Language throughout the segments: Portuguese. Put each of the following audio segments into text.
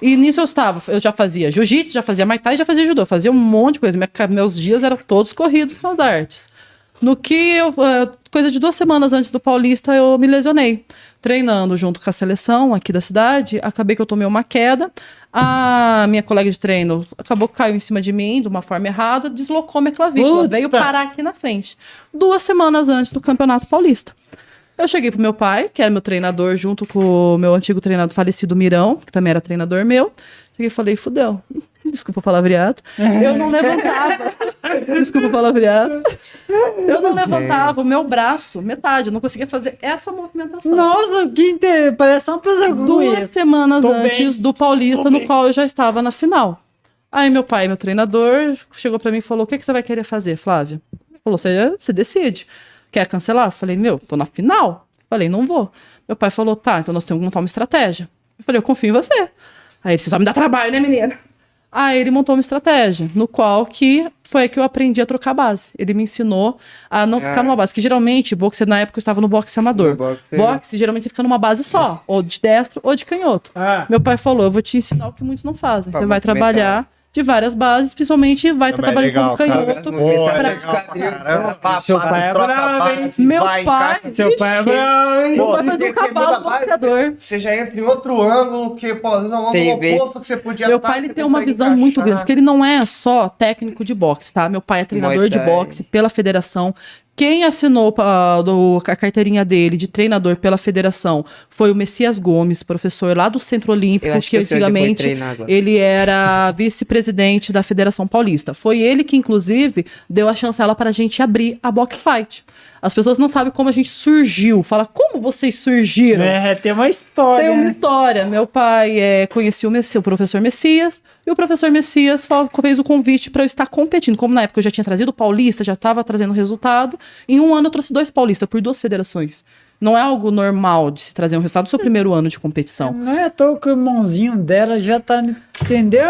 E nisso eu já fazia jiu-jitsu, já fazia Muay Thai, já fazia judô, fazia um monte de coisa. Meus dias eram todos corridos com as artes. No que coisa de 2 semanas antes do Paulista, eu me lesionei. Treinando junto com a seleção aqui da cidade, acabei que eu tomei uma queda. A minha colega de treino caiu em cima de mim de uma forma errada, deslocou minha clavícula, veio parar aqui na frente. 2 semanas antes do Campeonato Paulista. Eu cheguei pro meu pai, que era meu treinador, junto com o meu antigo treinador falecido Mirão, que também era treinador meu. Cheguei e falei, fudeu. Desculpa o palavreado. Eu não levantava. Desculpa o palavreado. Eu não levantava o meu braço, metade. Eu não conseguia fazer essa movimentação. Nossa, parece uma pessoa ruim. 2 semanas antes do Paulista, no qual eu já estava na final. Aí meu pai, meu treinador, chegou pra mim e falou, o que você vai querer fazer, Flávia? Ele falou, você decide. Quer cancelar? Eu falei, tô na final. Eu falei, não vou. Meu pai falou, tá, então nós temos que montar uma estratégia. Eu falei, eu confio em você. Aí ele disse, só me dá trabalho, né, menina? Aí ele montou uma estratégia, no qual foi que eu aprendi a trocar base. Ele me ensinou a não ficar numa base, que geralmente, boxe, na época eu estava no boxe amador. Boxe, geralmente você fica numa base só, ou de destro ou de canhoto. Meu pai falou, eu vou te ensinar o que muitos não fazem. Você vai trabalhar de várias bases, principalmente vai estar trabalhando como canhoto. Seu pai é bravo, hein? Meu pai Vai fazer um cavalo boxeador. Você já entra em outro ângulo que, pô, não é um oposto que você podia Meu pai ele tem uma visão muito grande, porque ele não é só técnico de boxe, tá? Meu pai é treinador de boxe pela federação. Quem assinou a carteirinha dele de treinador pela federação foi o Messias Gomes, professor lá do Centro Olímpico, que antigamente ele era vice-presidente da Federação Paulista. Foi ele que, inclusive, deu a chancela para a gente abrir a Box Fight. As pessoas não sabem como a gente surgiu. Fala, como vocês surgiram? Tem uma história. Tem uma história. Meu pai conhecia o professor Messias, e o professor Messias fez o convite para eu estar competindo. Como na época eu já tinha trazido o Paulista, já estava trazendo resultado. Em um ano eu trouxe 2 paulistas por 2 federações. Não é algo normal de se trazer um resultado no seu primeiro ano de competição. Não é à toa que o irmãozinho dela já tá... Entendeu?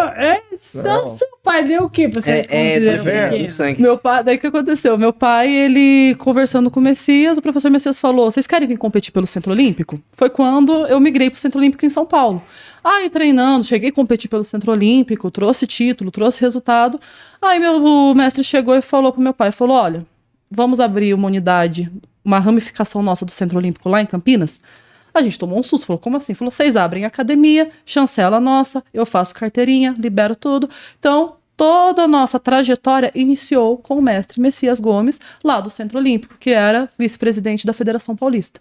Então, seu pai deu o quê pra você do sangue. Meu pai, daí o que aconteceu? Meu pai, ele conversando com o Messias, o professor Messias falou, vocês querem vir competir pelo Centro Olímpico? Foi quando eu migrei pro Centro Olímpico em São Paulo. Aí treinando, cheguei a competir pelo Centro Olímpico, trouxe título, trouxe resultado. Aí o mestre chegou e falou pro meu pai, falou, olha, vamos abrir uma unidade, uma ramificação nossa do Centro Olímpico lá em Campinas. A gente tomou um susto, falou, como assim? Falou, vocês abrem academia, chancela nossa, eu faço carteirinha, libero tudo. Então, toda a nossa trajetória iniciou com o mestre Messias Gomes, lá do Centro Olímpico, que era vice-presidente da Federação Paulista.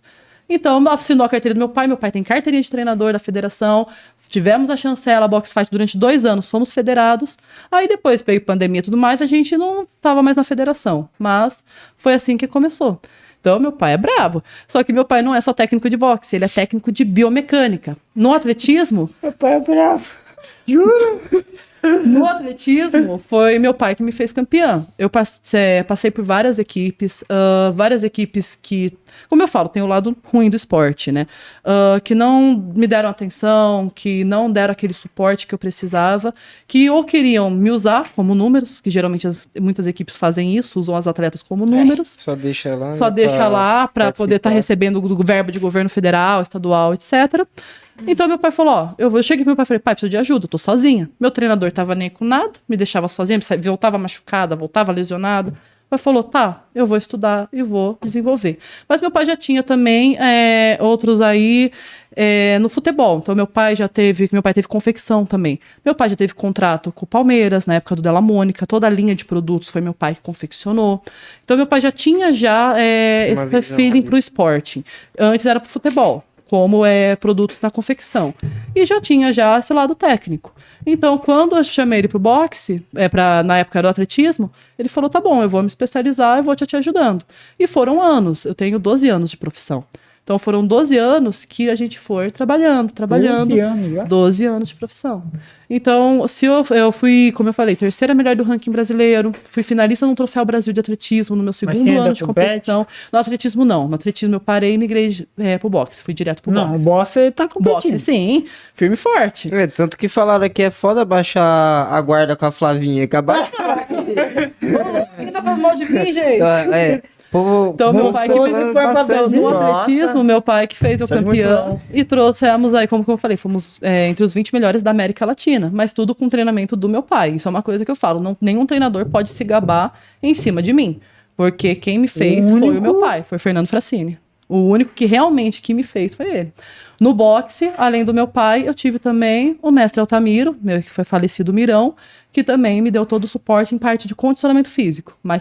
Então, assinou a carteira do meu pai tem carteirinha de treinador da federação, tivemos a chancela Box Fight durante 2 anos, fomos federados. Aí depois veio pandemia e tudo mais, a gente não estava mais na federação, mas foi assim que começou. Então, meu pai é bravo. Só que meu pai não é só técnico de boxe, ele é técnico de biomecânica. No atletismo... Meu pai é bravo. Juro? No atletismo, foi meu pai que me fez campeã. Eu passei por várias equipes que, como eu falo, tem o lado ruim do esporte, né? Que não me deram atenção, que não deram aquele suporte que eu precisava, que ou queriam me usar como números, que geralmente muitas equipes fazem isso, usam as atletas como números. Só deixa lá. Só deixa lá para poder estar recebendo do verba de governo federal, estadual, etc. Então meu pai falou, eu cheguei pro meu pai e falei, pai, preciso de ajuda, eu tô sozinha. Meu treinador tava nem com nada, me deixava sozinha, voltava machucada, voltava lesionada. O pai falou, tá, eu vou estudar e vou desenvolver. Mas meu pai já tinha também outros aí no futebol. Então meu pai teve confecção também. Meu pai já teve contrato com o Palmeiras, na época do Della Mônica, toda a linha de produtos foi meu pai que confeccionou. Então meu pai já tinha esse feeling pro esporte. Antes era pro futebol, como produtos na confecção. E já tinha esse lado técnico. Então, quando eu chamei ele pro boxe, na época era o atletismo, ele falou, tá bom, eu vou me especializar, eu vou te ajudando. E foram anos, eu tenho 12 anos de profissão. Então foram 12 anos que a gente foi trabalhando. 12 anos já? 12 anos de profissão. Então, se eu fui, como eu falei, 3ª melhor do ranking brasileiro, fui finalista no Troféu Brasil de Atletismo no meu segundo ano de competição. No atletismo não, no atletismo eu parei e migrei pro boxe, fui direto pro boxe. Não, o boxe tá competindo. Boxe sim, firme e forte. Tanto que falaram que é foda baixar a guarda com a Flavinha, acabar. Quem tá falando mal de mim, gente? Pô, Então, meu pai que Gostoso, fez vai pra então, no Nossa. atletismo, meu pai que fez o Isso é muito campeão. legal. E trouxemos aí, como que eu falei, fomos entre os 20 melhores da América Latina. Mas tudo com treinamento do meu pai. Isso é uma coisa que eu falo. Nenhum treinador pode se gabar em cima de mim. Porque quem me fez O foi único- o meu pai, foi Fernando Frassini. O único que realmente que me fez foi ele. No boxe, além do meu pai, eu tive também o mestre Altamiro, meu que foi falecido Mirão, que também me deu todo o suporte em parte de condicionamento físico. Mas